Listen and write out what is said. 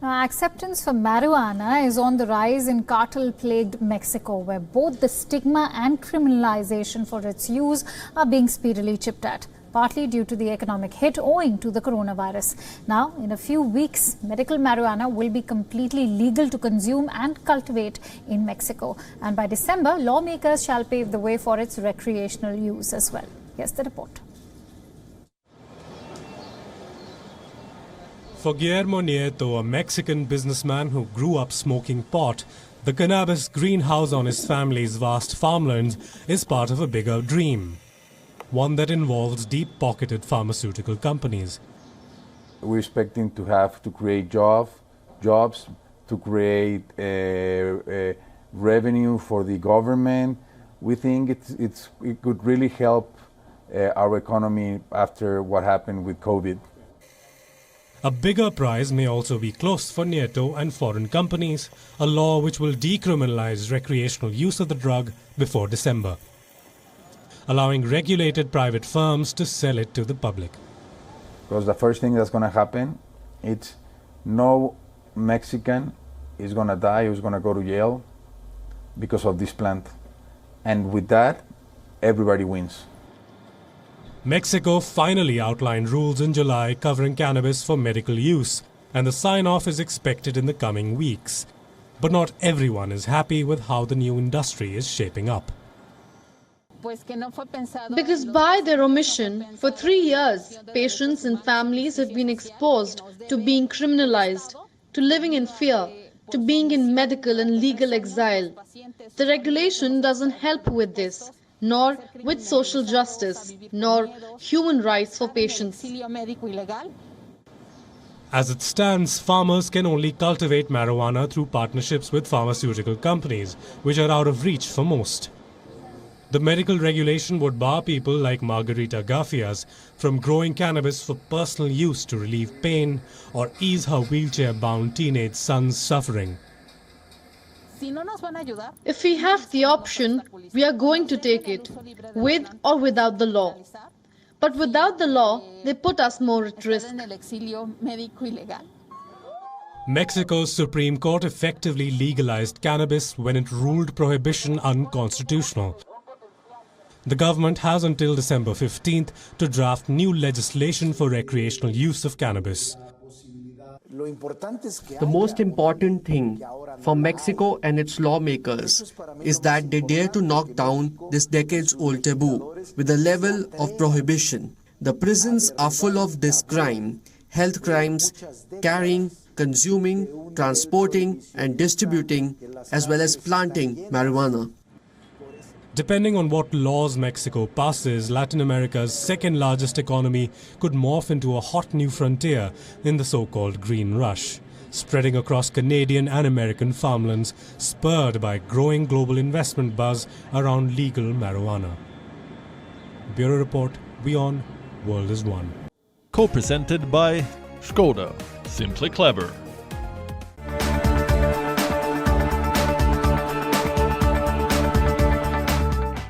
Acceptance for marijuana is on the rise in cartel-plagued Mexico, where both the stigma and criminalization for its use are being speedily chipped at, partly due to the economic hit owing to the coronavirus. Now, in a few weeks, medical marijuana will be completely legal to consume and cultivate in Mexico. And by December, lawmakers shall pave the way for its recreational use as well. Here's the report. For Guillermo Nieto, a Mexican businessman who grew up smoking pot, the cannabis greenhouse on his family's vast farmlands is part of a bigger dream, one that involves deep-pocketed pharmaceutical companies. We're expecting to create jobs, to create revenue for the government. We think it could really help our economy after what happened with COVID. A bigger prize may also be close for Nieto and foreign companies, a law which will decriminalize recreational use of the drug before December, allowing regulated private firms to sell it to the public. Because the first thing that's going to happen, it's no Mexican is going to die, who's going to go to jail because of this plant. And with that, everybody wins. Mexico finally outlined rules in July covering cannabis for medical use, and the sign-off is expected in the coming weeks. But not everyone is happy with how the new industry is shaping up. Because by their omission, for 3 years, patients and families have been exposed to being criminalized, to living in fear, to being in medical and legal exile. The regulation doesn't help with this, nor with social justice, nor human rights for patients. As it stands, farmers can only cultivate marijuana through partnerships with pharmaceutical companies, which are out of reach for most. The medical regulation would bar people like Margarita Garfias from growing cannabis for personal use to relieve pain or ease her wheelchair-bound teenage son's suffering. If we have the option, we are going to take it, with or without the law. But without the law, they put us more at risk. Mexico's Supreme Court effectively legalized cannabis when it ruled prohibition unconstitutional. The government has until December 15th to draft new legislation for recreational use of cannabis. The most important thing for Mexico and its lawmakers is that they dare to knock down this decades-old taboo with a level of prohibition. The prisons are full of this crime, health crimes, carrying, consuming, transporting and distributing, as well as planting marijuana. Depending on what laws Mexico passes, Latin America's second-largest economy could morph into a hot new frontier in the so-called green rush, spreading across Canadian and American farmlands, spurred by growing global investment buzz around legal marijuana. Bureau Report, WION, World is One. Co-presented by Skoda, simply clever.